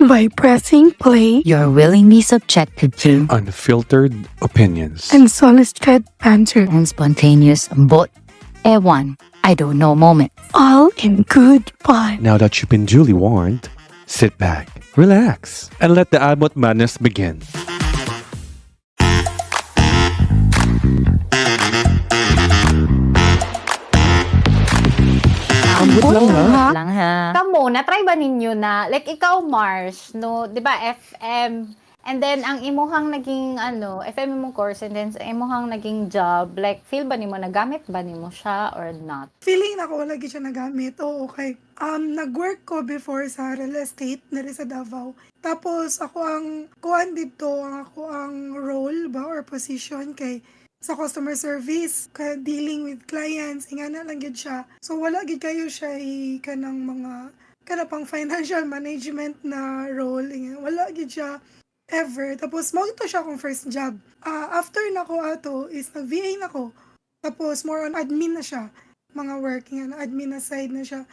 By pressing play You're willingly subjected to Unfiltered opinions. and solicited banter, and spontaneous but ewan, I don't know moment. all in good fun. Now that you've been duly warned, sit back, relax, and let the Abot Madness begin. Lang ha. Kamo, na-try ba ninyo na, like ikaw Mars, no, di ba FM, and then ang imuhang naging, FM mong course, and then sa imuhang naging job, like feel ba nimo, nagamit ba nimo siya or not? Feeling na ko lagi siya nagamit. Oo, okay. Nag-work ko before sa real estate nari sa Davao. Tapos ako ang kuan dito, ako ang role ba or position kay sa customer service, kaya dealing with clients, ingana lang gid siya. So wala gid kayo siya kanang mga kana pang financial management na role, wala gid siya ever. Tapos mo ito siya akong first job. After na ko ato is nag-VA na ko. Tapos more on admin na siya, mga working na admin na side na siya.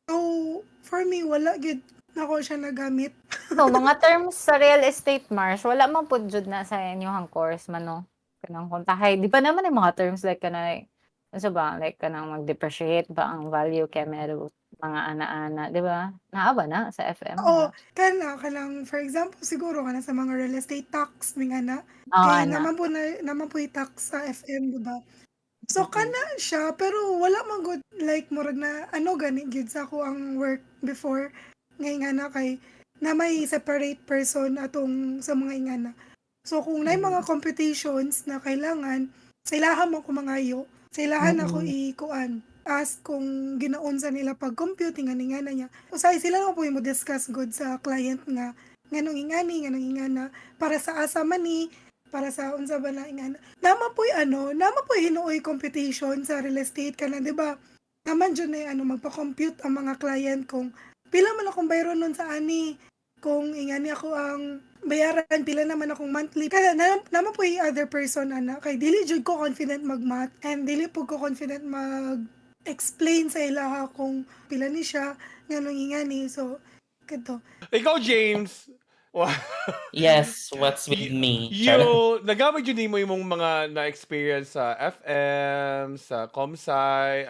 So for me wala gid nako siya nagamit. So, mga terms sa real estate, Mars, wala man po jud na sa inyong course man, no? Kanang kontahay, di ba naman yung mga terms like kanang, ano ba, like kanang mag-depreciate ba ang value kay meron mga ana-ana, di ba? Naaba na sa FM. Oo, kanang for example siguro kana sa mga real estate tax nga na. Oo, Kaya ana. naman po tax sa FM, di ba? So kana siya pero wala man good like murag na gani gid sa ako ang work before ngay nga na kay na may separate person atong sa mga ingana. So kung na mga computations na kailangan, sa ilahan mo ko mangayo, sa ilahan ako ikuan ask kung ginaunsa nila pag compute nga niya. Usay sila lang po mo discuss good sa client nga nganong ingana para sa asa man ni para sa unsa ba na ingana. Nama po hinuoy computation sa real estate kana, di ba? Naman dyan na magpa-compute ang mga client kung pila man akong bayron nun sa ani, kung ingani ako ang bayaran, pila naman akong monthly. Kaya naman po yung other person, kay dili jud ko confident mag-math and dili po ko confident mag-explain sa ilaha kung pila ni siya, nganong ingani. So, kato. Ikaw, James. Yes, what's with me? Nagamit yun mo yung mga na-experience sa FM, sa ComSci,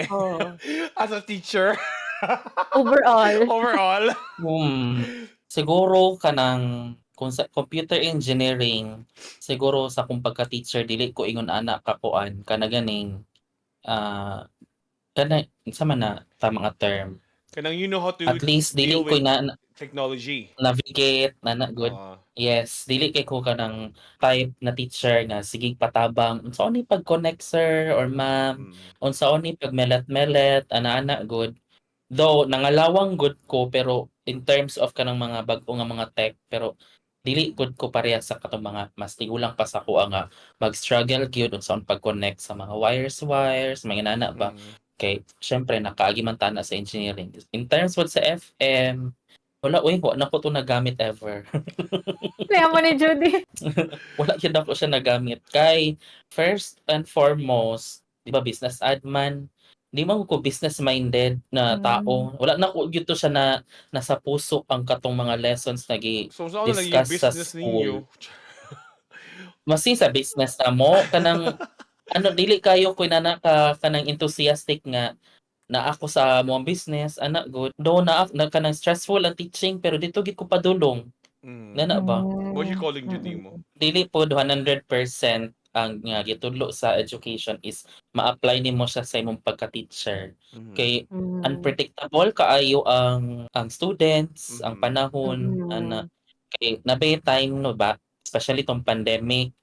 Oo. as a teacher. Overall. Siguro kanang kung sa computer engineering, siguro sa kung pagka-teacher dili ko ingon ana kakuan kana ganing kana sa man na tama nga term. Kanang you know how to At least dili deal ko with na technology. navigate na good. Oo. Yes, dili kay ko kanang type na teacher nga sige patabang unsa ni pag-connect sir or ma'am, unsa ni pag melet-melet ana-ana good. Though nangalawang good ko pero in terms of kanang mga bag-o nga mga tech pero dili good ko pareha sa katong mga mas tigulang pa sa kuha nga mag-struggle gyud unsa pag-connect sa mga wires mga nana ba. Kay syempre nakaagi man tana sa engineering. In terms with sa FM, wala na ko to nagamit ever. Kaya mo ni Judy. Wala yun ako siya nagamit. Kay, first and foremost, di ba, business admin, di man ko business-minded na tao. Wala na ko yun to siya na nasa puso ang katong mga lessons na So, saan na naging discuss sa business school. ninyo? Masin sa business na mo, kanang, dili kayo ko na kanang enthusiastic nga na ako sa mga business, anak good. Do na kanang stressful ang teaching, pero dito gid ko padulong. Nana ba? What you calling Judy mo? Dili po 100% ang nga gitudlo sa education is ma-apply nimo siya sa imong pagka-teacher. Kay unpredictable kaayo ang students, ang panahon, ana. Kay nabay time no ba, especially tong pandemic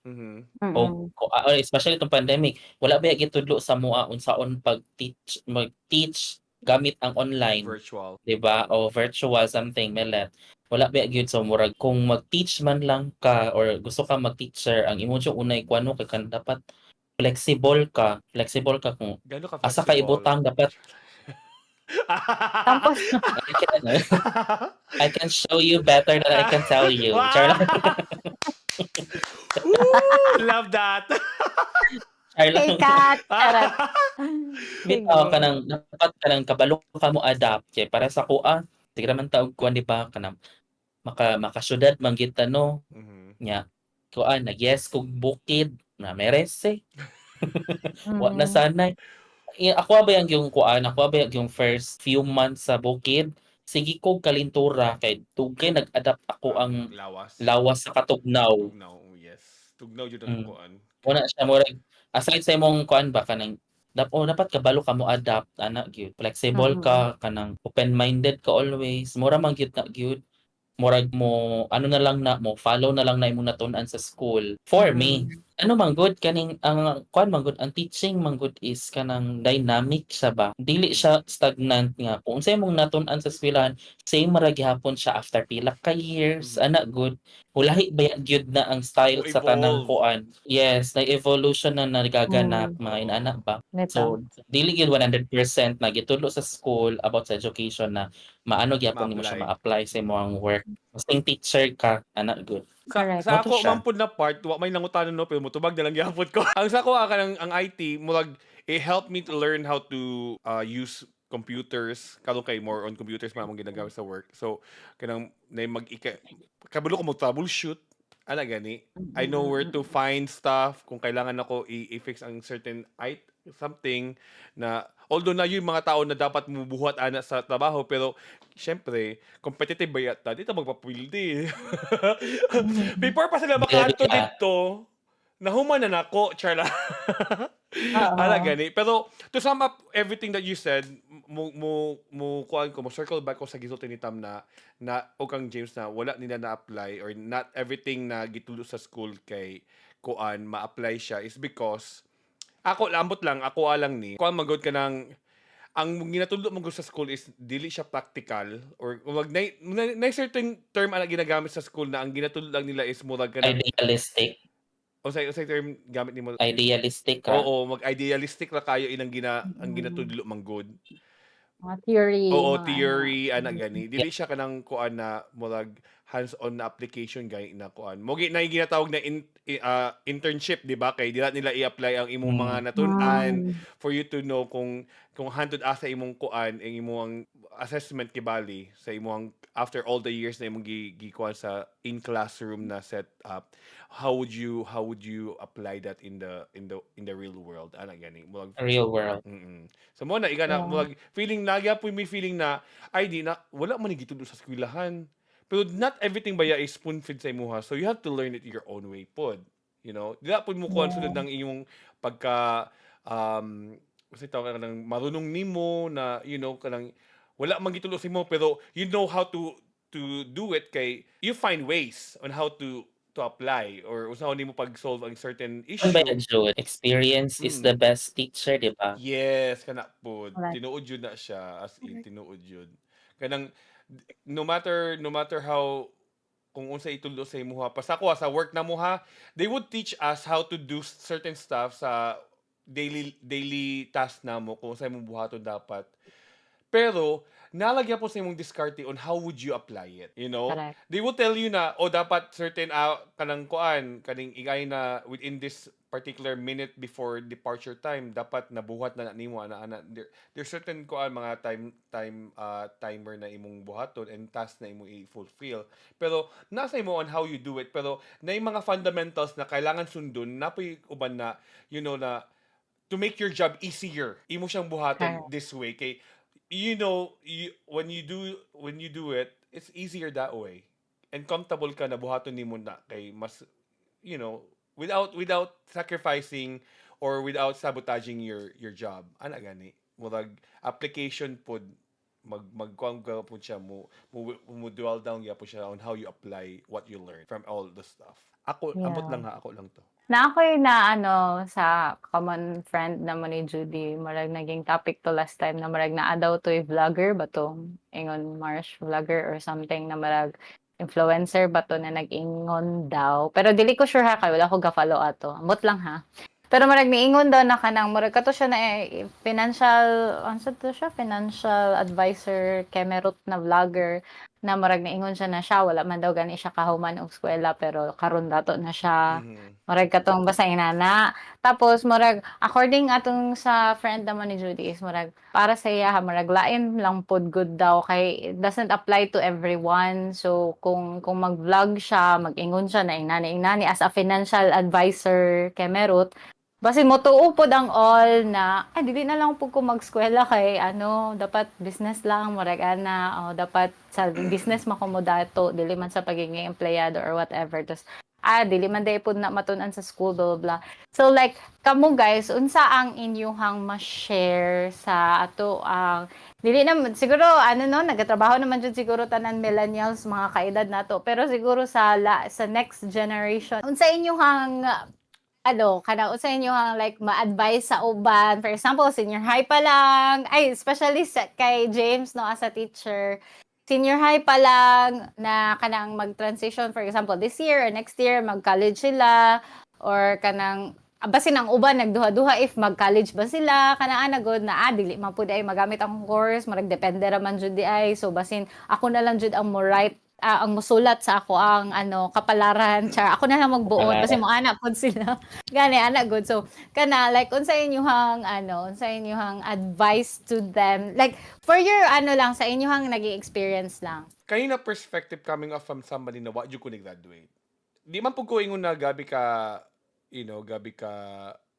or especially tong pandemic, wala ba gitudlo sa mua unsaon mag-teach gamit ang online, Virtual. 'di ba? O virtual something melet. Wala ba gyud so murag kung mag-teach man lang ka or gusto ka mag-teacher, ang imo jud unay kuano kay kan dapat flexible ka kung Gano'n ka asa ka flexible? ibutang dapat Tapos, I can show you better than I can tell you. Char lang. Love that. Char lang. kay Kat. Charot. Bitaw kanang dapat kanang kabalo ka mo adapt kay para sa kuha sige man taog kuan di ba kanang makasyudad man gyud ta no. Mhm. Nya kuan nag-yes kog bukid na merese. Wa na Mm. sanay. Ako ba yung kuan, ako ba yung first few months sa bukid, sige ko kalintura kay dugay nag-adapt ako ang Lawas. lawas sa katugnaw. Tugnaw, yes. Tugnaw jud ang Mm. kuan. Wala siya murag aside sa imong kuan ba kanang dapat kabalo ka mo adapt ana gyud. Flexible Mm. ka kanang open-minded ka always. Mura man gyud na gyud. Murag mo ano na lang na mo follow na lang na imong natun-an sa school. For me, Mm. ano man good kaning ang kuan man good ang teaching man good is kanang dynamic siya ba. Dili siya stagnant nga kung unsay imong natun-an sa eskwelahan same ra gyapon siya after pila ka years Mhm. ana good. Walahi ba gyud na ang style Mo sa tanang evolve. kuan. Yes, nag-evolution na nagaganap Mm. mga Oo. inana ba. Nito. So dili gyud 100% na gitudlo sa school about sa education na maano gyapon nimo siya Ma-apply. ma-apply sa imong work. Kasing teacher ka, ana good. Correct. Sa Moto ako siya. man pud na part, wa may nangutanon no pero motubag na lang gyapon ko. Ang sa ako kanang ang IT murag it helped me to learn how to use computers. Karon kay more on computers man among ginagamit sa work. So kanang na kabalo ko mo troubleshoot ana gani. I know where to find stuff kung kailangan ako i-fix ang certain something na although na yung mga tao na dapat mubuhat ana sa trabaho pero syempre competitive ba yata dito magpapwilde. Mm. Before pa sila Grabe makaadto ka. didto, nahuman na nako, charla. Ana Oo. gani. Pero to sum up everything that you said, kuan ko, mo circle back ko sa gisulti ni Tam na o kang James na wala nila na-apply or not everything na gitulo sa school kay kuan ma-apply siya is because ako lambot lang, ako alang ni. Kuan magod ka ng ang ginatudlo mo sa school is dili siya practical or wag na certain term ana ginagamit sa school na ang ginatudlo lang nila is murag ka ng Idealistic. usay term gamit nimo. Idealistic ka. Oo, mag-idealistic ra kayo inang ang Mm. ginatudlo manggod. Mga theory, Oo, mga ano. theory ana gani. Dili siya kanang kuan na murag hands-on na application gani na kuan. Mogi na yung ginatawag na internship, di ba? Kay dila nila i-apply ang imong mga Mm. natun-an Mm. for you to know kung hantod asa imong kuan ang imong assessment kibali sa imong after all the years na imong gikuan sa in classroom na set up. How would you apply that in the real world? Ana gani. Murag Real world. mm. So mo na iga na Yeah. murag feeling nagyapoy may feeling na ay di na wala man ni gitudo sa eskwelahan. Pero not everything baya is spoon feed sa imuha. So you have to learn it your own way pod. You know, di pud mo kuan sulod Yeah. ng iyong pagka kasi tawag ka ng marunong nimo na kanang wala man gitulo sa imo pero you know how to do it kay you find ways on how to apply or usahaw nimo pag-solve ang certain Ano ba issue. yan, Jude? Experience is the Mm. best teacher, di ba? Yes, kana pod. Correct. Tinuod yun na siya as in Correct. tinuod yun. Kanang no matter how kung unsa ituldo sa imuha pa sa sa work na mo ha, they would teach us how to do certain stuff sa daily task na mo kung sa imong buhaton dapat. Pero nalagyan po sa imong diskarte on how would you apply it, you know? Correct. They will tell you na dapat certain kanang kuan kaning igay na within this particular minute before departure time dapat nabuhat na nimo ana there's certain kuan mga timer na imong buhaton and task na imong i-fulfill. Pero nasa imo on how you do it pero na yung mga fundamentals na kailangan sundon napoy uban na na to make your job easier. Imo siyang buhaton Correct. this way kay when you do it, it's easier that way. And comfortable ka na buhaton nimo na kay mas without sacrificing or without sabotaging your job. Ana gani. Murag application pod magkuan ka po siya mo dual down ya po siya on how you apply what you learn from all the stuff. Ako ambot lang Yeah. ha, ako lang to. Na ako'y na ano sa common friend naman ni Judy, murag naging topic to last time na murag naa daw to'y vlogger ba to? Ingon Marsh vlogger or something na murag influencer ba to na nag-ingon daw. Pero dili ko sure ha kay wala ko ga-follow ato. Ambot lang ha. Pero murag niingon daw na kanang murag kato siya na financial ano to siya financial advisor kemerot na vlogger na murag naingon siya na siya wala man daw gani siya kahuman og eskwela pero karon dato na siya. Murag katong basta inana. Tapos murag according atong sa friend naman ni Judy is murag para sa iya murag lain lang pod good daw kay it doesn't apply to everyone. So kung mag-vlog siya, mag-ingon siya na inani as a financial advisor kay Merut, basin mo tuo pod ang all na ay dili na lang pud ko mag-eskwela kay ano dapat business lang murag ana dapat sa business makomodato dili man sa pagiging empleyado or whatever. Tapos dili man day pud na matun-an sa school blah, blah, blah. So like kamo guys unsa ang inyuhang ma-share sa ato ang dili na siguro ano no nagatrabaho naman jud siguro tanan millennials mga kaedad nato pero siguro sa next generation unsa inyuhang kanang unsa inyuhang like ma-advise sa uban for example senior high pa lang especially kay James no as a teacher senior high pa lang na kanang mag-transition for example this year or next year mag-college sila or kanang basin ang uban nagduha-duha if mag-college ba sila kanaan na good na dili man pud ay magamit ang course marag depende ra man jud di ay so basin ako na lang jud ang mo write ang musulat sa ako ang kapalaran char ako na lang magbuon kasi mo anak pod sila gani anak good so kana like unsa inyuhang advice to them like for your lang sa inyuhang naging experience lang Kanina perspective coming off from somebody na wa jud ko ni-graduate. Di man pud ko ingon na gabi ka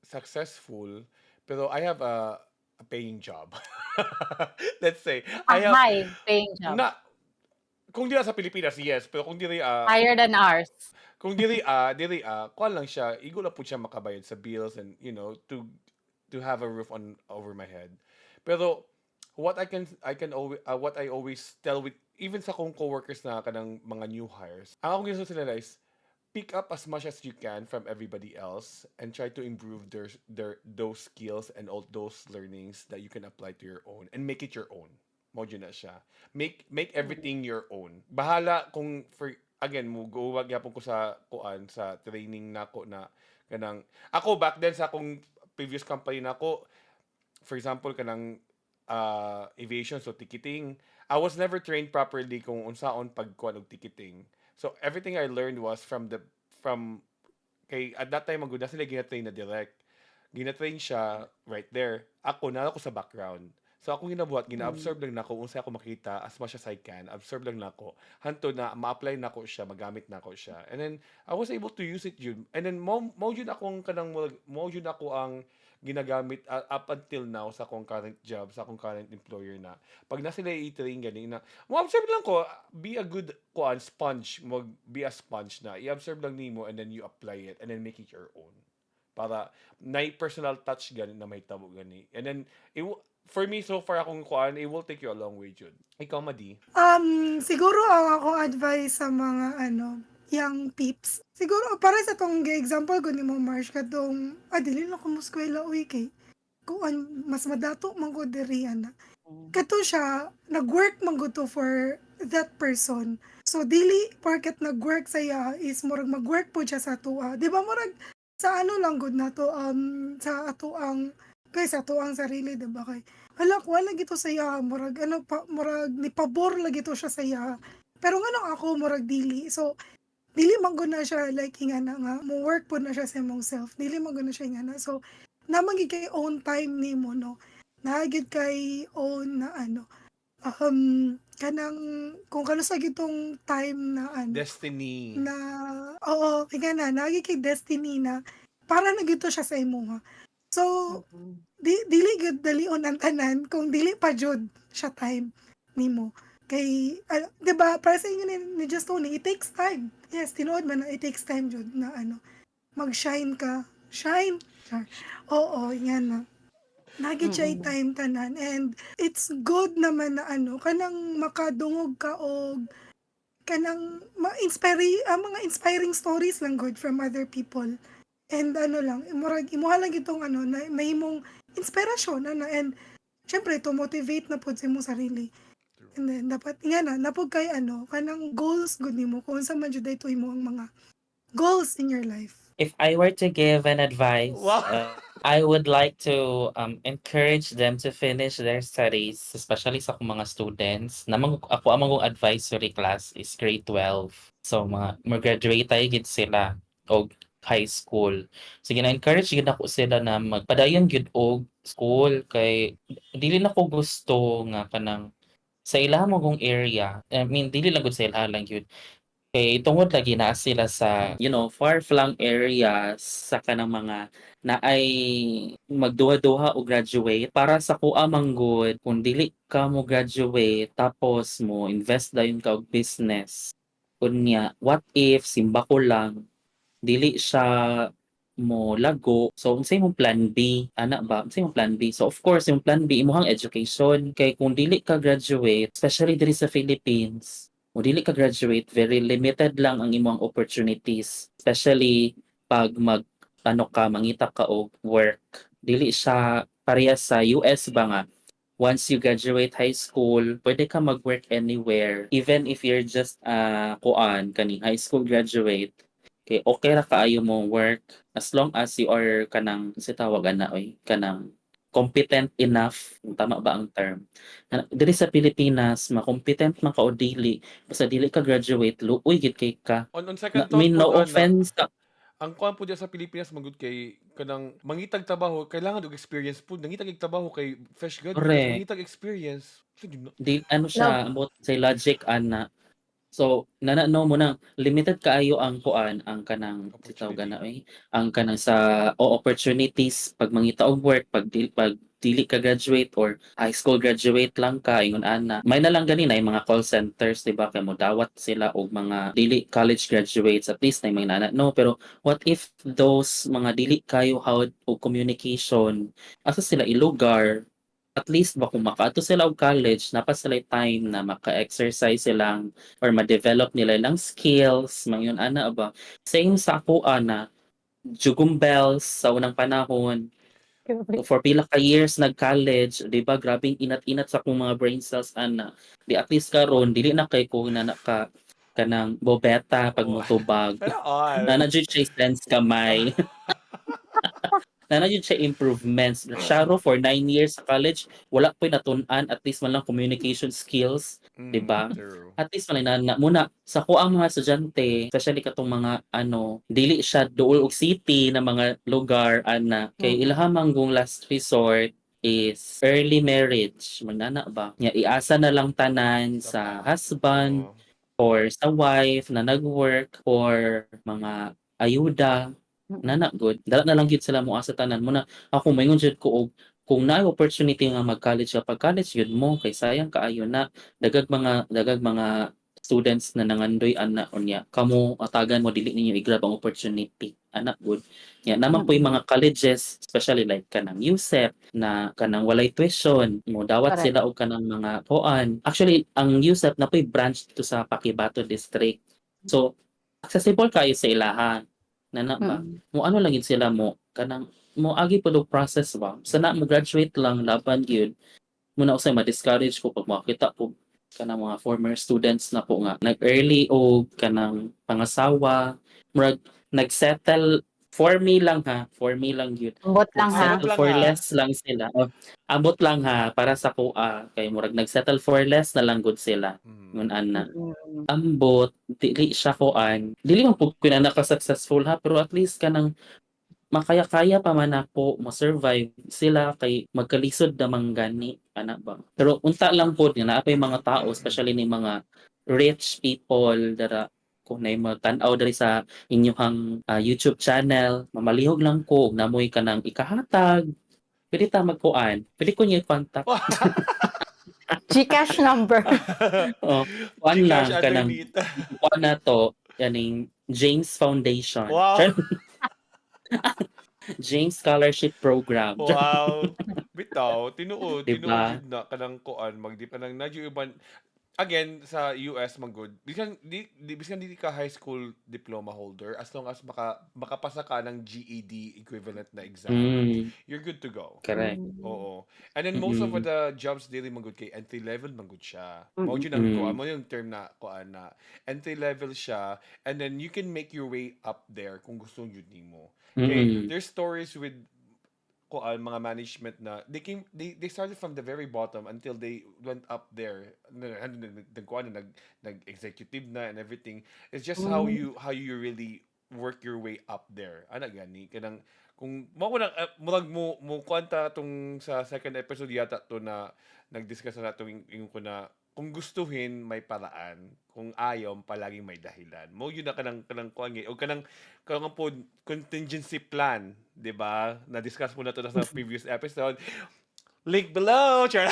successful pero I have a paying job. Let's say I have high paying job na kung dili sa Pilipinas yes pero kung dili higher than ours kung dili kuan lang siya igo lang pud siya makabayad sa bills and to have a roof over my head. Pero what I always tell with even sa kong coworkers na kanang mga new hires ang akong gusto sila is pick up as much as you can from everybody else and try to improve those skills and all those learnings that you can apply to your own and make it your own. Mojo na siya. Make everything your own. Bahala kung again mo guwag yapon ko sa sa training nako na kanang ako back then sa akong previous company nako for example kanang aviation so ticketing I was never trained properly kung unsaon pagkuan og ticketing. So everything I learned was from kay at that time magud na sila gina-train na direct. Gina-train siya right there. Ako na ako sa background. So ako ginabuhat, gina-absorb lang nako unsa ako makita as much as I can. Absorb lang nako. Hanto na ma-apply nako siya, magamit nako siya. And then I was able to use it yun. And then mo yun akong ako ang ginagamit up until now sa akong current job, sa akong current employer na. Pag na sila i-train gani na, mo-absorb lang ko, be a good sponge, be a sponge na. I-absorb lang nimo and then you apply it and then make it your own. Para na personal touch gani na may tabo gani. And then for me so far akong it will take you a long way jud. Ikaw Madi. Siguro ang akong advice sa mga young peeps. Siguro para sa tong example ko nimo Marsh katong dili na ko mo eskwela uy kay kuan mas madato man ko diri ana. Kato siya nag-work man gud to for that person. So dili porket nag-work saya is murag mag-work po siya sa tuwa. Di ba murag sa lang gud na to sa ato ang sarili diba kay hala wala gito saya murag murag ni pabor lagi to siya saya pero ngano ako murag dili so dili man gud na siya like ingana nga mo work po na siya sa imong self dili man gud na siya ingana so namang kay own time nimo no nagid kay own na kanang kung kano sa gitong time na Destiny. na oo ingana nagid kay destiny na para na gito siya sa imo ha. So, dili gud dalion ang tanan kung dili pa jud siya time nimo. Kay, 'di ba? Para sa inyo ni Just Tony, it takes time. Yes, tinuod man na it takes time jud na mag-shine ka. Shine. Oo, yan na. Nagit siya time tanan and it's good naman na kanang makadungog ka og kanang mga inspiring stories lang good from other people. And lang, murag imuha lang itong na may imong inspirasyon and syempre to motivate na pud sa imong sarili. And then dapat nga napud kay kanang goals gud nimo kung unsa man jud ito imong mga goals in your life. If I were to give an advice, Wow. I would like to encourage them to finish their studies, especially sa akong mga students. Ako among advisory class is grade 12. So mag-graduate tayo gid sila og high school. So gina-encourage gid ako sila na magpadayon gid og school kay dili na ko gusto nga kanang sa ilahang mong area. I mean dili lang gud sa ilaha lang yun. Kay tungod lagi naa sila sa, far-flung areas sa kanang mga naay magduha-duha o graduate. Para sa kuha manggod, kung dili ka mo graduate tapos mo invest dayon ka og business. Kunya, what if simba ko lang dili siya mo lago. So, unsay imong plan B? Ana ba? Unsay imong plan B? So, of course, yung plan B, imong education. Kay kung dili ka graduate, especially diri sa Philippines, kung dili ka graduate, very limited lang ang imong opportunities. Especially pag mangita ka og work. Dili siya parehas sa US ba nga. Once you graduate high school, pwede ka mag-work anywhere. Even if you're just kani high school graduate, kay okay ra kaayo mo work as long as you are kanang si tawag ana kanang competent enough, kung tama ba ang term. Diri sa Pilipinas, ma-competent man ka o dili, basta dili ka graduate, luoy gid kay ka. On Na, second I thought mean, po no ana, offense ka. ang kuan po diya sa Pilipinas magud kay kanang mangitag trabaho kailangan og experience po. Nangitag og trabaho kay fresh graduates, Correct. mangitag experience. Sige na. Ano Love. siya, about sa logic ana. So, nanano mo na limited kaayo ang kuan, ang kanang tawag Opportunity. na ang kanang sa opportunities pag mangita og work, pag dili ka graduate or high school graduate lang ka ingon ana. May na lang gani na yung mga call centers, di ba? Kay mo dawat sila og mga dili college graduates, at least na may nana. No, pero what if those mga dili kayo hawd og communication, asa sila ilugar? At least ba kung makaato sila og college, napa sila time na maka-exercise silang or ma-develop nila ilang skills, mangyon ana ba. Same sa ako ana, jugong bells sa unang panahon. For pila ka years nag-college, di ba, grabing inat-inat sa akong mga brain cells ana. Di at least karon dili na kay ko na ka kanang bobeta pag Oh. motubag. Sana all. Na jud siya sense kamay. Na jud siya improvements. Sharo for 9 years sa college, wala po'y natun-an at least man lang communication skills, di ba? True. At least man na muna sa ko ang mga estudyante, especially katong mga dili siya duol og city na mga lugar ana kay ilahang manggong last resort is early marriage. Manana ba? Nya iasa na lang tanan sa husband Oo. or sa wife na nag-work or mga ayuda nana good dala na lang gyud sila mo asa tanan mo na ako maingon jud ko og kung naay opportunity nga mag-college ka pag college yun mo kay sayang kaayo na dagag mga students na nangandoy ana unya kamo atagan mo dili ninyo i-grab ang opportunity ana good ya naman po yung mga colleges especially like kanang USEP na kanang walay tuition mo dawat Correct. sila og kanang mga kuan actually ang USEP na po'y branch dito sa Paquibato district so accessible kayo sa ilaha nana ba mo ano lang yun sila mo kanang mo agi po og process ba sana mo graduate lang laban gyud muna usay ma-discourage ko pag makita ko kanang mga former students na po nga nag-early o kanang pangasawa murag nagsettle for me lang yun Ambot lang ha. Ambot settle lang for ha. less lang sila ambot lang ha para sa kuha kay murag nagsettle for less na lang good sila ngun ana ambot dili siya kuan dili man pud ko na successful ha pero at least kanang makaya-kaya pa man ako ma-survive sila kay magkalisod namang gani ana ba pero unta lang pod nga naapay mga tao especially ni mga rich people dara kung na mo tan-aw diri sa inyong YouTube channel mamalihog lang ko ug namoy ka ng ikahatag pwede ta magkuan pwede ko niyo i-contact Gcash number. kuan Gcash lang kanang underneath. kuan na to yaning James Foundation Wow. James Scholarship Program Wow. Bitaw, tinuod Diba? jud na kanang kuan magdi pa nang nadyo iban again sa US man good. Biskan di ka high school diploma holder, as long as makapasa ka ng GED equivalent na exam, Mm, you're good to go. correct. Oo. And then most of Mm, the jobs dili man good kay entry level man good siya. Mao Mm. yun ang mm, mo yung term na kuan na entry level siya, and then you can make your way up there kung gusto yun nimo. Kay mm, there's stories with mga management na they started from the very bottom until they went up there, nag executive na and everything. It's just how you really work your way up there, ana gani kanang kung mo ko na murag mo kwanta tong sa second episode yata to na nag-discuss na nato yung ko na kung gustuhin may paraan, kung ayaw palaging may dahilan mo yun na kanang kuangi o kanang po contingency plan, 'di ba? Na-discuss mo na 'to sa previous episode. Link below. Char.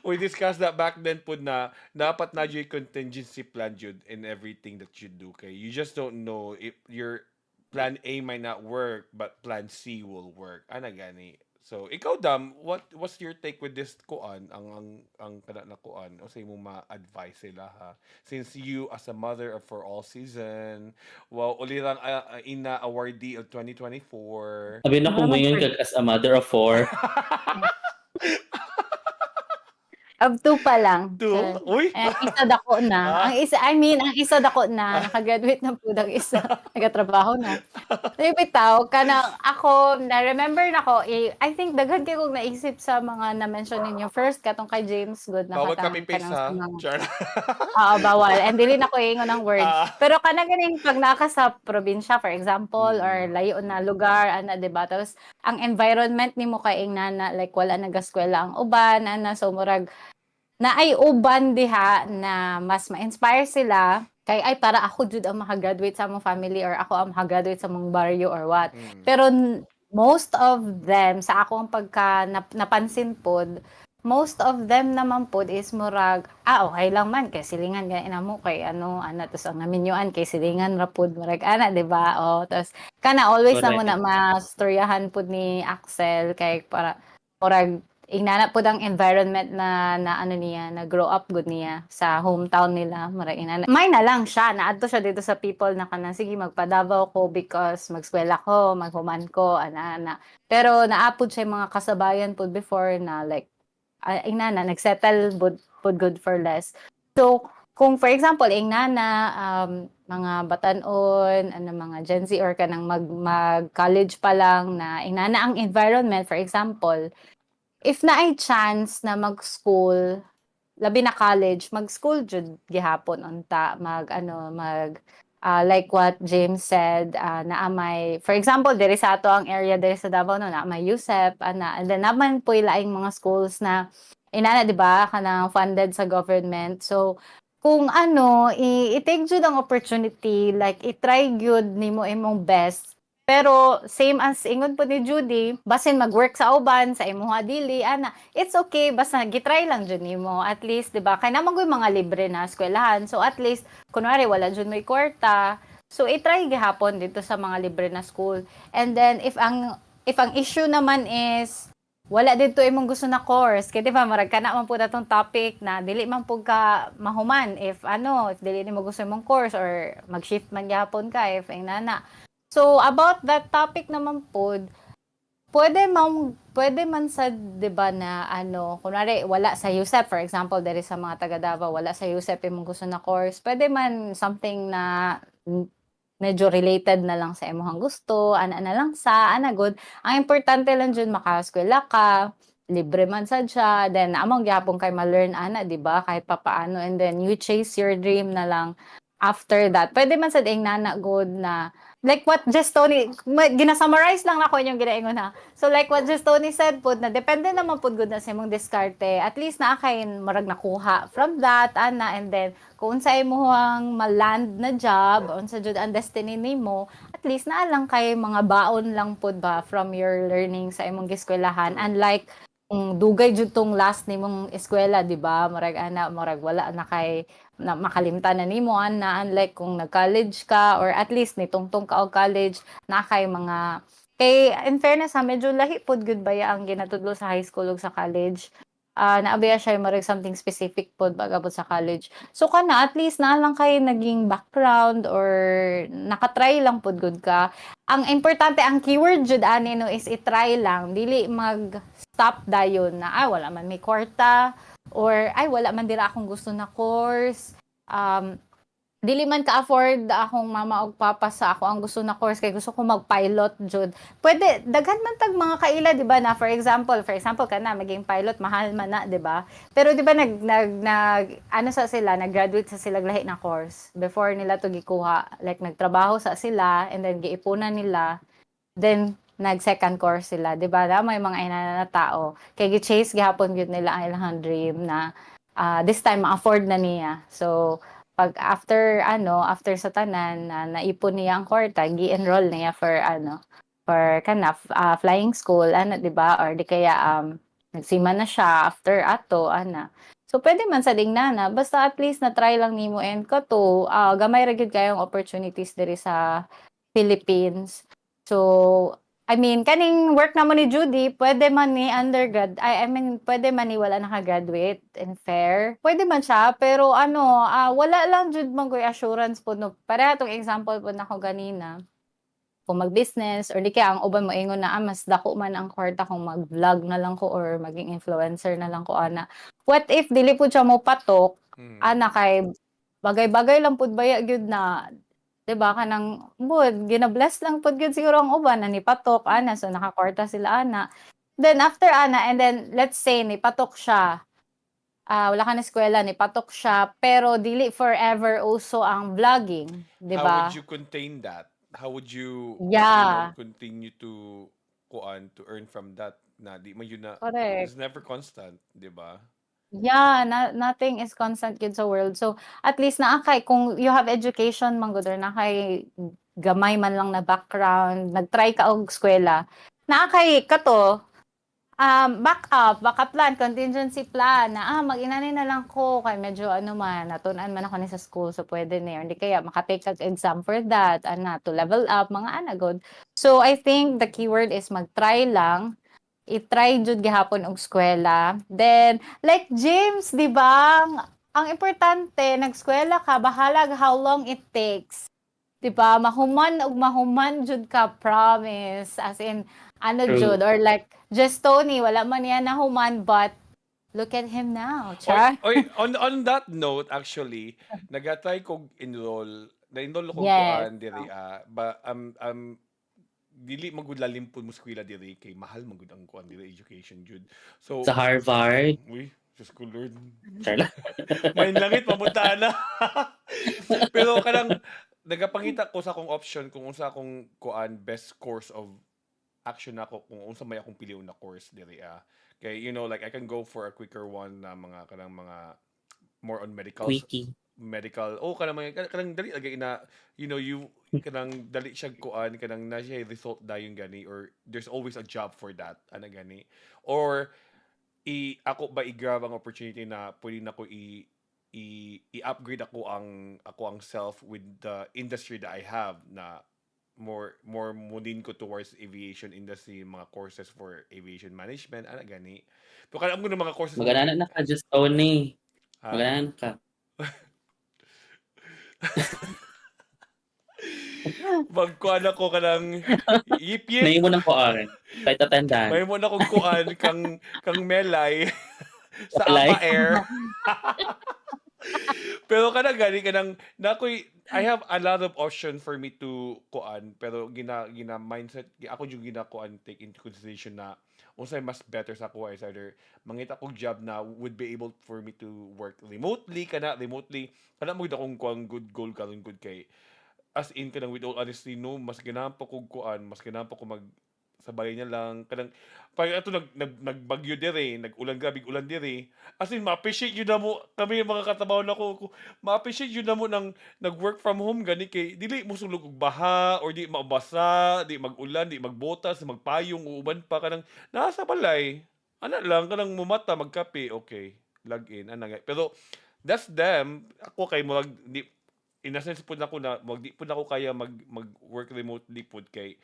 We discussed that back then po na dapat na yung contingency plan jud in everything that you do. Kay you just don't know if your plan A might not work but plan C will work. Ana gani. So, ikaw Dam, what's your take with this kuan ang kana na kuan o sa imo ma-advise sila ha? Since you as a mother of for all season, wow, ulirang ina awardee of 2024. sabi na kung Salamat moingon for kag as a mother of 4. Of 2 pa lang. Two? Uy! Ang isa dako na. Ah. Ang isa dako na, naka-graduate na pud ang isa, nagatrabaho na. Dili bitaw kanang ako na-remember nako, I think daghan kay kog naisip sa mga na-mention ninyo. First katong kay James good na Bawal kami kanang paste sa ha. mga Char. oo, bawal. And dili na ko ingon ang word. Ah. Pero kana ganing pag naa ka sa probinsya for example or Mm. layo na lugar ana 'di ba? Tapos ang environment nimo kay nana like wala nagaskwela ang uban ana so murag na ay uban diha na mas ma-inspire sila kay ay para ako jud ang maka-graduate sa among family or ako ang maka-graduate sa among baryo or what. Mm. Pero most of them sa ako ang napansin pod, most of them naman pod is murag okay lang man kay silingan gani na mo kay ano ana tos ang naminyuan kay silingan ra pod murag ana 'di ba? O tos kana always na mo na Correct. mastoryahan pod ni Axel kay para murag inana pod ang environment na ano niya, na grow up good niya sa hometown nila. Murag inana. May na lang siya, naadto siya dito sa people na kanang sige magpadavaw ko because magskwela ko, maghuman ko, ana. Pero naapod siya yung mga kasabayan pod before na like inana nagsettle pod good for less. So kung for example ing nana mga batanon ano mga Gen Z or kanang mag college pa lang na inana ang environment for example if naay chance na mag-school, labi na college, mag-school jud gihapon unta, like what James said, naa may, for example, diri sa ato ang area diri sa Davao no, naa may USEP, and then naman po laing mga schools na inana, di ba, kanang funded sa government. So, kung ano, i-take jud ang opportunity, like, i-try jud nimo imong best pero same as ingon po ni Judy, basin mag-work sa uban sa imuha dili ana. It's okay basta gitry lang jud nimo. At least 'di ba kay naman gyud mga libre na eskwelahan. So at least kunwari wala jud may kwarta. So i-try gihapon dito sa mga libre na school. And then if ang issue naman is wala dito imong gusto na course kay di ba marag kana man pud atong topic na dili man pud ka mahuman if dili nimo gusto imong course or mag-shift man gyapon ka if nana. So, about that topic naman po, pwede man sa, di ba, na kunwari, wala sa USEP, for example, there is sa mga taga Davao, wala sa USEP yung gusto na course, pwede man something na medyo related na lang sa imong gusto, ana lang sa, good. Ang importante lang dyan, makaskwela ka, libre man sad siya, then among gyapon kay ma-learn, di ba, kahit papaano, and then you chase your dream na lang after that. Pwede man sad ing nana good na like what Just Tony, gina-summarize lang ako yung ginaingon ha. So like what Just Tony said po, na depende naman po good na sa imong diskarte. At least na kain marag nakuha from that, ana, and then kung sa imong maland na job, unsa jud ang destiny nimo, at least na lang kay mga baon lang po ba from your learning sa imong giskwelahan. Unlike dugay jud tong last nimong eskwela, di ba? Murag wala na kay na makalimtan na nimo na unlike kung nag-college ka or at least nitungtong ka og college na kay in fairness medyo lahi pod gud baya ang ginatudlo sa high school ug sa college. naabiya siya murag something specific pod pag-abot sa college. So kana at least naa lang kay naging background or nakatry lang pod gud ka. Ang importante ang keyword jud ani no is i-try lang, dili mag-stop dayon na wala man may kwarta or wala man dira akong gusto na course. Dili man ka-afford akong mama og papa sa ako ang gusto na course kay gusto ko mag-pilot jud. Pwede daghan man tag mga kaila di ba na for example kana maging pilot mahal man na di ba? Pero di ba ano sa sila nag-graduate sa sila lahi na course before nila to gikuha like nagtrabaho sa sila and then giipunan nila then nag second course sila di ba? May mga ina na tao kay gi-chase gihapon gyud nila ang ilang dream na this time ma-afford na niya. So pag after sa tanan na naipon niya ang kwarta, gi-enroll niya for flying school di ba or di kaya nagsima na siya after ato so pwede man sa dingnana basta at least na try lang nimo and kato gamay ra gyud kayong opportunities diri sa Philippines. So I mean, kaning work naman ni Judy, pwede man ni undergrad, I mean, pwede man ni wala naka-graduate in fair. Pwede man siya, pero wala lang jud man ko'y assurance po, no. Para itong example po na ko ganina, kung mag-business, or di kaya ang uban mo ingon na, mas dako man ang kwarta kung mag-vlog na lang ko or maging influencer na lang ko, What if, dili po siya mo patok, kay bagay-bagay lang po baya gyud na, diba kanang gina-bless lang pud gyud siguro ang uban na nipatok so nakakwarta sila then after and then let's say nipatok siya wala ka na eskwela nipatok siya pero dili forever also ang vlogging How diba would you contain that? How would you Yeah. continue to earn from that na di man yun na Correct. it's never constant, di ba? Yeah, nothing is constant gyud sa world. So, at least kung you have education man gud or gamay man lang na background, nag-try ka og eskwela, kato, backup plan, contingency plan na mag-inani na lang ko kay medyo natun-an man ako ni sa school so pwede na hindi kaya makatake kag exam for that to level up mga god. So, I think the keyword is mag-try lang i-try jud gihapon og eskwela. Then, like James, di ba? Ang importante, nag-eskwela ka, bahalag how long it takes. Di ba? Mahuman jud ka, promise. As in, True. jud, or like, just Tony, wala man yan nahuman, but look at him now. Char. On that note, actually, nag-try kong na-enroll ko Yes. kuan diri dili magud lalim pud mo eskwela diri kay mahal magud ang kuan diri education jud. So Sa Harvard. uy, Diyos ko Lord. Charla. May langit pamunta na. Pero kanang nagapangita ko sa akong option kung unsa akong kuan best course of action ako kung unsa may akong piliun na course diri kay like I can go for a quicker one na mga more on Quickie. kanang dali lagi na you kanang dali siya kuan kanang na siya result dayon gani or there's always a job for that gani or ako ba i-grab ang opportunity na pwede na ko i-upgrade ako ang self with the industry that I have na more mudin ko towards aviation industry mga courses for aviation management gani pero kanang mo ng mga courses Magana na ka, just Tony. Ha? Magana na ka. Magkuan ako kanang yip-yip. Naimo ng kuan. Kahit attendant. May mo na kong kuan kang Melay sa Melay. Apa Air. Pero kanang I have a lot of option for me to kuan pero gina mindset ako yung kuan take into consideration na unsay mas better sa ako is either mangita kong job na would be able for me to work remotely kana mo akong kuan good goal karon good kay as in kanang with all honesty no mas ganahan pa ko kuan mas ganahan pa ko mag sa balay niya lang kanang pag ato nagbagyo dire grabe ulan dire as in ma-appreciate yun na mo kami mga katabaho na ko ma-appreciate yun na mo nang nag-work from home gani kay dili mo sulog og baha or di mabasa di mag-ulan di magbotas magpayong uban pa kanang nasa balay lang kanang mumata magkape okay log in pero that's them ako kay mo di in a sense pud ako na di pud ako kaya mag work remotely pud kay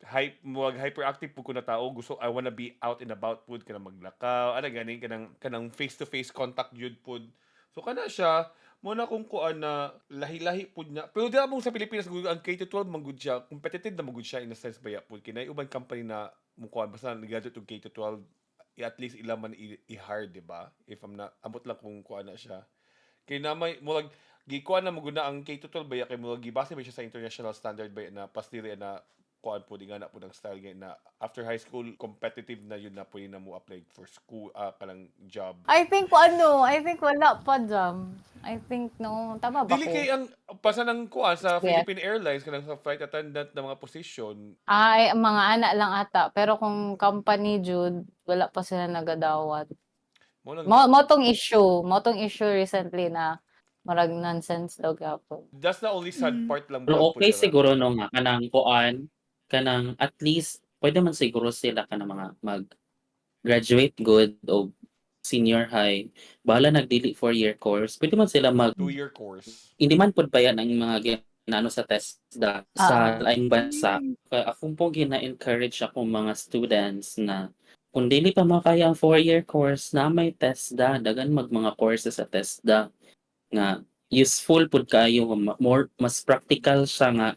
hyperactive pud ko na tao, gusto I wanna be out and about pud, kanang maglakaw, gani, kanang face to face contact jud pud. So kana siya, muna kung kuan na lahi-lahi pud niya. Pero di among sa Pilipinas gud ang K-12 man gud siya, competitive na man gud siya in a sense baya pud. Kinay ubang company na mo kuan basta nag-graduate og K-12, at least ila man i-hire, di ba? If I'm not, amot lang kung kuan na siya. Kay na may murag gikuan na mo gud na ang K-12 baya kay murag gibase ba siya sa international standard baya na pasdiri na kuan po di nga na po ng style gay na after high school competitive na yun na pwede na mo apply for school kanang job. I think wala pa jam. I think no, tama ba Dili ko? kay ang pasa ng kuan sa Yeah. Philippine Airlines kanang sa flight attendant na mga position. Ay, ang mga anak lang ata. Pero kung company jud, wala pa sila nagadawat. Mo lang Mo tong issue recently na marag nonsense daw gyapon. that's the only sad part lang Pero po okay dira. siguro no nga kanang kuan, kanang at least pwede man siguro sila kanang mga mag-graduate good o senior high. Bahala nagdili 4-year course. Pwede man sila 2-year course. hindi man pud bayan ang mga ginano sa TESDA sa laing bansa. Mm. Kaya akong pong gina-encourage akong mga students na kung dili pa makaya ang 4-year course na may TESDA, dagan mga courses sa TESDA nga useful pud kayo, more mas practical siya nga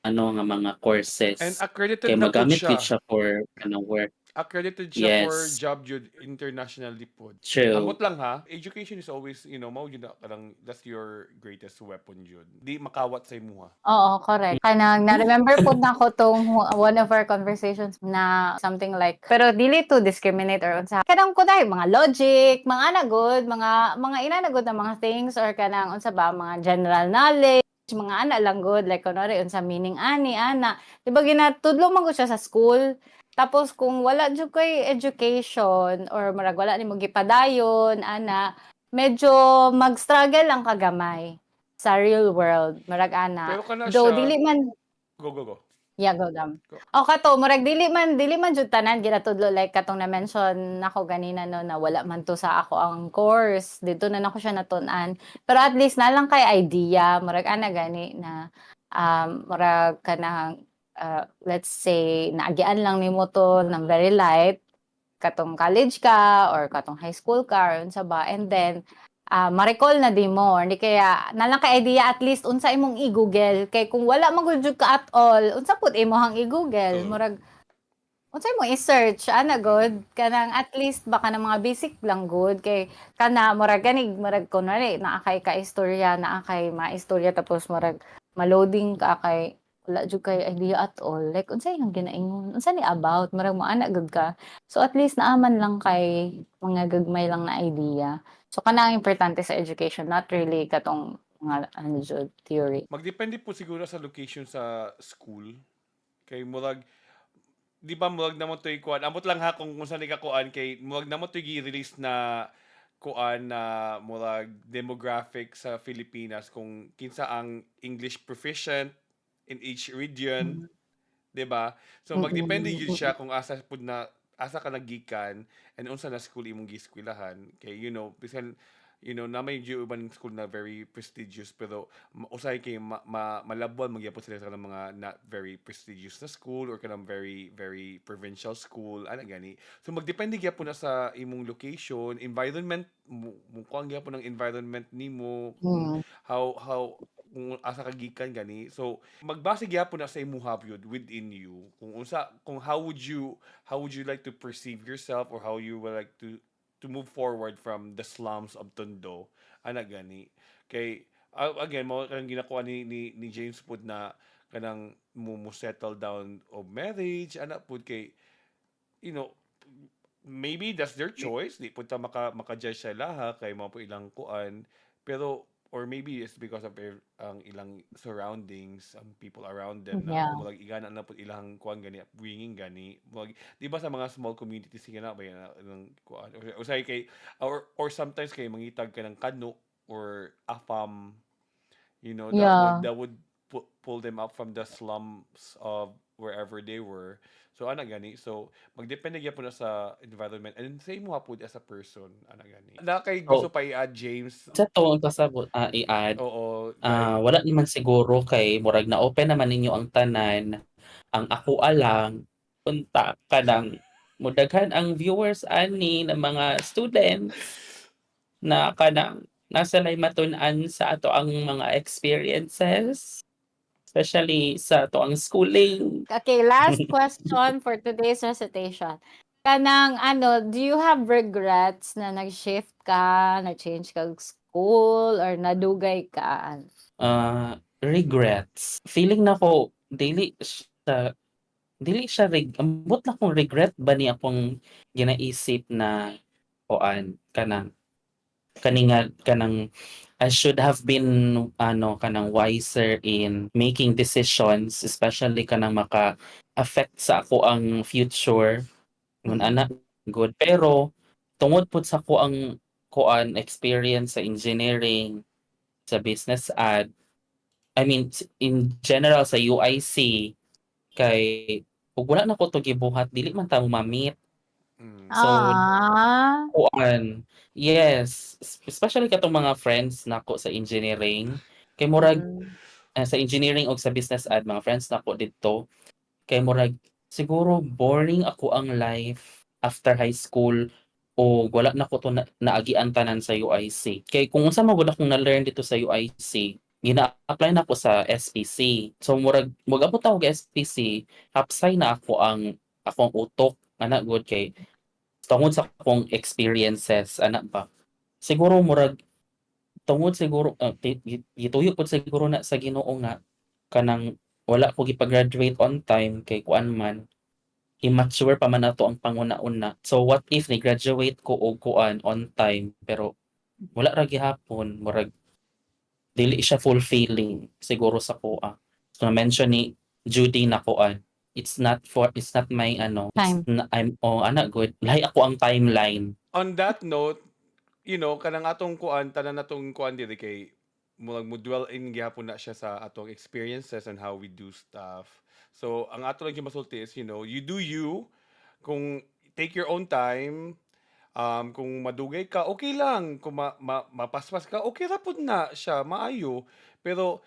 nga mga courses. And accredited Kaya na po magamit siya. gid siya for work. Accredited siya for Yes. job jud internationally po. True. Amot lang ha, education is always, mao jud na kanang that's your greatest weapon jud. Di makawat sa imuha. Oo, correct. Kanang na-remember po na ko tong one of our conversations na something like, pero dili to discriminate or unsa. Kanang ko dahil mga logic, mga anagod, mga inanagod na mga things or kanang unsa ba, mga general knowledge, mga ana lang good, like kunwari unsa meaning ani, ana. Di ba ginatudlo man ko siya sa school? Tapos kung wala jud koy education or murag wala nimo gipadayon, ana, medyo mag-struggle lang kagamay sa real world, murag ana. Pero kana Though siya, dili man go. yeah, go dam. Go. O kato, murag dili man jud tanan ginatudlo like katong na-mention nako ganina no na wala man to sa ako ang course. Dito na nako siya natun-an. Pero at least na lang kay idea, murag ana gani na murag kanang let's say naagian lang nimo to ng very light katong college ka or katong high school ka or unsa ba, and then ma-recall na di mo or di kaya nalang ka idea at least unsa imong i-google kay kung wala man gud ka at all unsa pud imong i-google murag unsa imong i-search ana good kanang at least baka na mga basic lang good kay kana murag ganig murag kunwari naa kay ka istorya naa kay maistorya tapos murag ma-loading ka kay wala jud kay idea at all like unsa imong ginaingon unsa ni about murag mo ana gud ka so at least naaman lang kay mga gagmay lang na idea. So kana ang importante sa education, not really katong mga jud theory. Magdepende po siguro sa location sa school. Kay murag di ba murag namo toy kuan. Amot lang ha kung saan ka kuan kay murag namo toy gi-release na kuan na murag demographic sa Pilipinas kung kinsa ang English proficient in each region, di ba? So magdepende yun siya kung asa pud na asa ka nagikan and unsa na school imong giskwilahan kay bisan na may uban school na very prestigious pero usay kay malabwan magyapon sila sa kanang mga not very prestigious na school or kanang very very provincial school ana gani. So magdepende gyapon na sa imong location, environment mo kuang gyapon ang environment nimo how kung asa ka gikan gani. So magbase gyapon na sa imong yun within you kung how would you like to perceive yourself or how you would like to move forward from the slums of Tondo ana gani. Kay again mo kanang ginakuha ni James pud na kanang mo settle down of marriage ana pud kay maybe that's their choice, di pud ta maka-judge sa laha kay mao po ilang kuan pero or maybe it's because of ang ilang surroundings, ang people around them na Yeah. murag igana na pud ilang kuan gani bringing gani murag di ba sa mga small communities nga na ba yan ng kuan or say kay or sometimes kay mangitag ka ng kano or afam Yeah. that would pull them up from the slums of wherever they were. So ana gani. So magdepende gyapon na sa environment and sa imo hapud as a person ana gani. Na kay gusto pa i-add James. Sa to ang pasabot i-add Oo. wala naman siguro kay murag na open naman ninyo ang tanan ang ako alang unta kanang mudaghan ang viewers ani ng mga students na kanang nasa lay matun-an sa ato ang mga experiences, especially sa ato ang schooling. Okay, last question for today's recitation. Kanang ano, do you have regrets na nag-shift ka, nag-change kag school, or nadugay ka? Regrets. Feeling nako dili siya ambot na kong regret ba ni akong ginaisip na kuan kanang I should have been kanang wiser in making decisions, especially kanang maka-affect sa ako ang future ngun ana good. Pero tungod pud sa ko ang kuan experience sa engineering, sa business ad, I mean in general sa UIC, kay ug wala na ko 'to gibuhat dili man ta mo ma-meet. Mm. So Ah, kuan, yes, especially katong mga friends nako sa engineering, kay murag mm. sa engineering o sa business ad mga friends nako didto, kay murag siguro boring ako ang life after high school o wala na ko to naagian tanan sa UIC. Kay kung unsa man gud akong na-learn dito sa UIC, gina-apply na ko sa SPC. So murag mag-abot ako sa SPC, hapsay na ako ang akong utok ana gud kay tungod sa akong experiences ana ba. Siguro murag tungod siguro gituyo pod siguro na sa Ginoo nga kanang wala ko gipag-graduate on time kay kuan man immature pa man nato ang panguna-una. So what if ni-graduate ko og kuan on time pero wala ra gihapon, murag dili siya fulfilling siguro sa kuha. So na-mention ni Judy na kuan, it's not my Time. I'm ana good. Lahi ako ang timeline. On that note, kanang atong kuan, tanan natong kuan diri kay mo dwell in gyapon na siya sa atong experiences and how we do stuff. So, ang ato lang masulti is, you do you. Kung take your own time, kung madugay ka, okay lang. Kung mapaspas ka, okay ra pud na siya, maayo. Pero,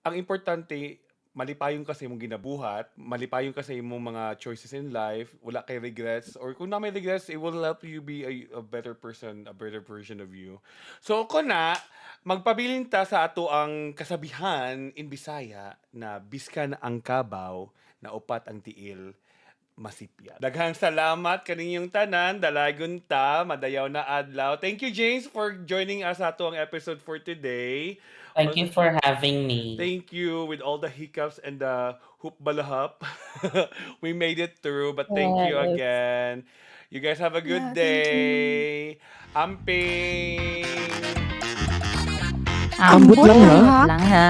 ang importante, malipayon kasi imong ginabuhat, malipayon kasi imong mga choices in life, wala kay regrets, or kung na may regrets, it will help you be a better person, a better version of you. So, ako na, magpabilin ta sa ato ang kasabihan in Bisaya na biskan ang kabaw, na upat ang tiil, masipya. Daghang salamat kaninyong tanan, dalagon ta, madayaw na adlaw. Thank you, James, for joining us sa ato ang episode for today. Thank you for having me. Thank you with all the hiccups and the hoop balahap. We made it through, but thank you Yes. again. You guys have a good Yeah, thank you. day. Amping! Ambot lang, ha? Lang ha.